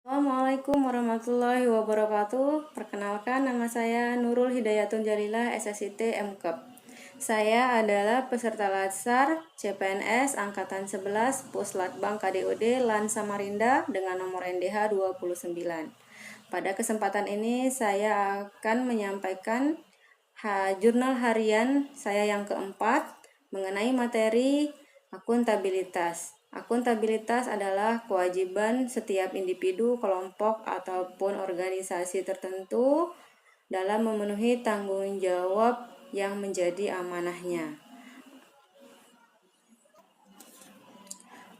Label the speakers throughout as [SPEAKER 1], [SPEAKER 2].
[SPEAKER 1] Assalamualaikum warahmatullahi wabarakatuh. Perkenalkan, nama saya Nurul Hidayatun Jalilah, SSIT MKEP. Saya adalah peserta Latsar CPNS Angkatan 11 Puslatbang KDUD LAN Samarinda dengan nomor NDH 29. Pada kesempatan ini saya akan menyampaikan jurnal harian saya yang keempat mengenai materi akuntabilitas. Akuntabilitas adalah kewajiban setiap individu, kelompok, ataupun organisasi tertentu dalam memenuhi tanggung jawab yang menjadi amanahnya.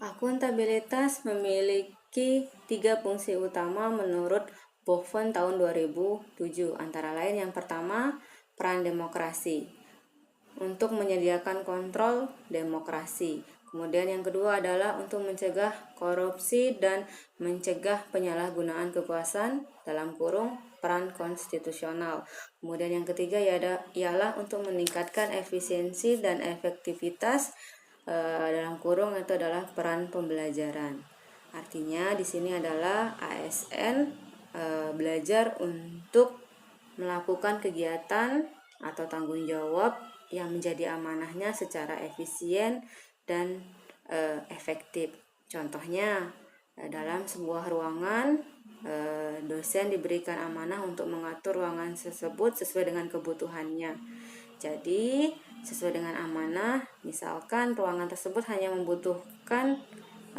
[SPEAKER 1] Akuntabilitas memiliki 3 fungsi utama menurut Boven tahun 2007. Antara lain yang pertama, peran demokrasi untuk menyediakan kontrol demokrasi. Kemudian yang kedua adalah untuk mencegah korupsi dan mencegah penyalahgunaan kekuasaan dalam kurung peran konstitusional. Kemudian yang ketiga ialah untuk meningkatkan efisiensi dan efektivitas dalam kurung itu adalah peran pembelajaran. Artinya di sini adalah ASN belajar untuk melakukan kegiatan atau tanggung jawab yang menjadi amanahnya secara efisien dan efektif. Contohnya, dalam sebuah ruangan, dosen diberikan amanah untuk mengatur ruangan tersebut sesuai dengan kebutuhannya. Jadi, sesuai dengan amanah, misalkan ruangan tersebut hanya membutuhkan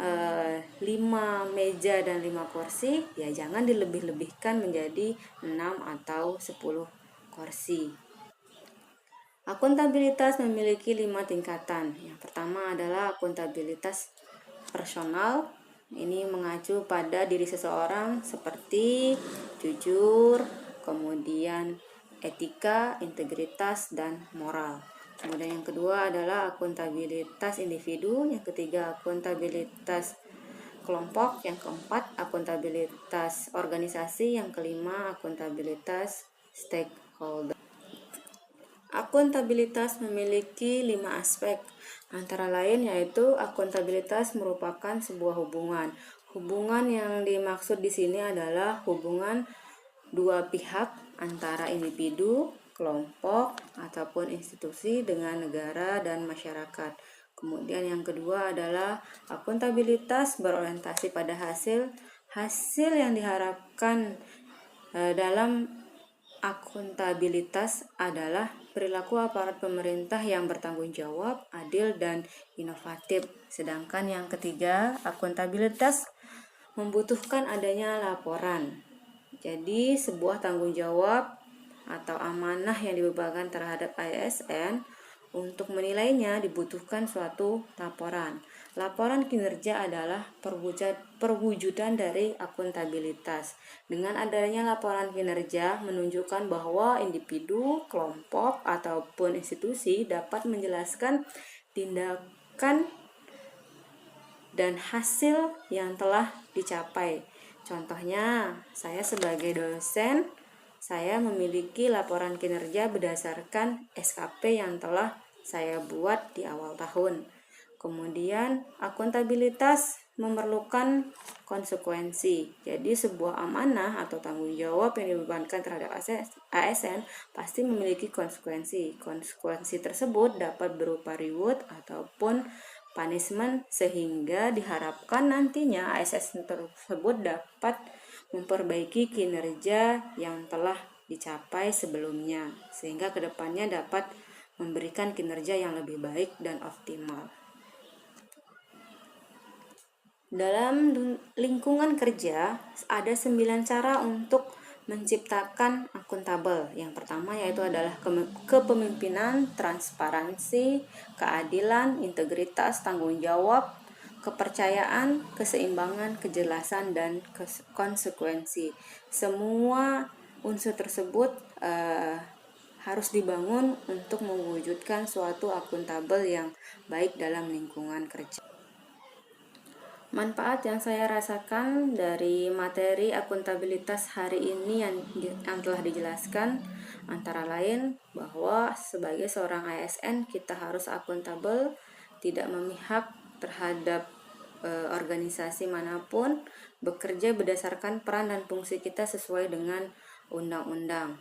[SPEAKER 1] 5 meja dan 5 kursi, ya jangan dilebih-lebihkan menjadi 6 atau 10 kursi. Akuntabilitas memiliki 5 tingkatan. Yang pertama adalah akuntabilitas personal. Ini mengacu pada diri seseorang seperti jujur, kemudian etika, integritas, dan moral. Kemudian yang kedua adalah akuntabilitas individu, yang ketiga akuntabilitas kelompok, yang keempat akuntabilitas organisasi, yang kelima akuntabilitas stakeholder. Akuntabilitas memiliki 5 aspek, antara lain yaitu akuntabilitas merupakan sebuah hubungan. Hubungan yang dimaksud di sini adalah hubungan dua pihak antara individu, kelompok, ataupun institusi dengan negara dan masyarakat. Kemudian yang kedua adalah akuntabilitas berorientasi pada hasil yang diharapkan dalam akuntabilitas adalah perilaku aparat pemerintah yang bertanggung jawab, adil, dan inovatif. Sedangkan yang ketiga, akuntabilitas membutuhkan adanya laporan. Jadi, sebuah tanggung jawab atau amanah yang dibebankan terhadap ASN untuk menilainya dibutuhkan suatu laporan. Laporan kinerja adalah perwujudan dari akuntabilitas. Dengan adanya laporan kinerja menunjukkan bahwa individu, kelompok, ataupun institusi dapat menjelaskan tindakan dan hasil yang telah dicapai. Contohnya, saya sebagai dosen, saya memiliki laporan kinerja berdasarkan SKP yang telah saya buat di awal tahun. Kemudian, akuntabilitas memerlukan konsekuensi. Jadi, sebuah amanah atau tanggung jawab yang dibebankan terhadap ASN pasti memiliki konsekuensi. Konsekuensi tersebut dapat berupa reward ataupun punishment, sehingga diharapkan nantinya ASN tersebut dapat memperbaiki kinerja yang telah dicapai sebelumnya, sehingga kedepannya dapat memberikan kinerja yang lebih baik dan optimal. Dalam lingkungan kerja, ada 9 cara untuk menciptakan akuntabel. Yang pertama yaitu adalah kepemimpinan, transparansi, keadilan, integritas, tanggung jawab, kepercayaan, keseimbangan, kejelasan, dan konsekuensi. Semua unsur tersebut harus dibangun untuk mewujudkan suatu akuntabel yang baik dalam lingkungan kerja. Manfaat yang saya rasakan dari materi akuntabilitas hari ini yang telah dijelaskan antara lain bahwa sebagai seorang ASN kita harus akuntabel, tidak memihak terhadap organisasi manapun bekerja berdasarkan peran dan fungsi kita sesuai dengan undang-undang.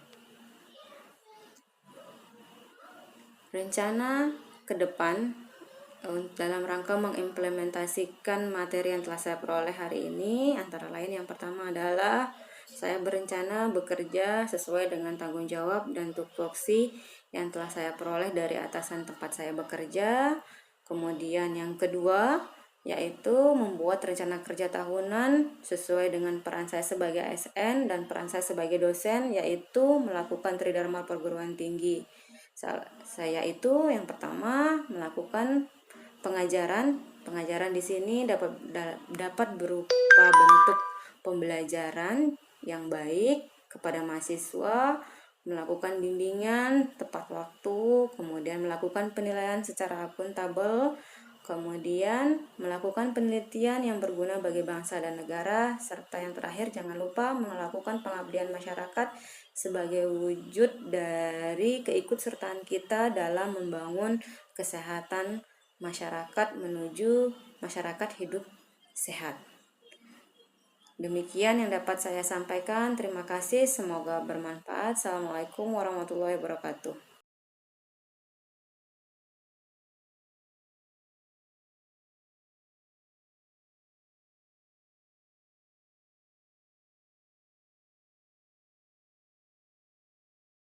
[SPEAKER 1] Rencana ke depan dalam rangka mengimplementasikan materi yang telah saya peroleh hari ini, antara lain yang pertama adalah saya berencana bekerja sesuai dengan tanggung jawab dan tupoksi yang telah saya peroleh dari atasan tempat saya bekerja. Kemudian yang kedua yaitu membuat rencana kerja tahunan sesuai dengan peran saya sebagai ASN dan peran saya sebagai dosen, yaitu melakukan tridharma perguruan tinggi. Saya itu yang pertama melakukan pengajaran. Pengajaran di sini dapat berupa bentuk pembelajaran yang baik kepada mahasiswa, melakukan bimbingan tepat waktu, kemudian melakukan penilaian secara akuntabel, kemudian melakukan penelitian yang berguna bagi bangsa dan negara, serta yang terakhir jangan lupa melakukan pengabdian masyarakat sebagai wujud dari keikutsertaan kita dalam membangun kesehatan masyarakat menuju masyarakat hidup sehat. Demikian yang dapat saya sampaikan. Terima kasih, semoga bermanfaat. Assalamualaikum warahmatullahi wabarakatuh.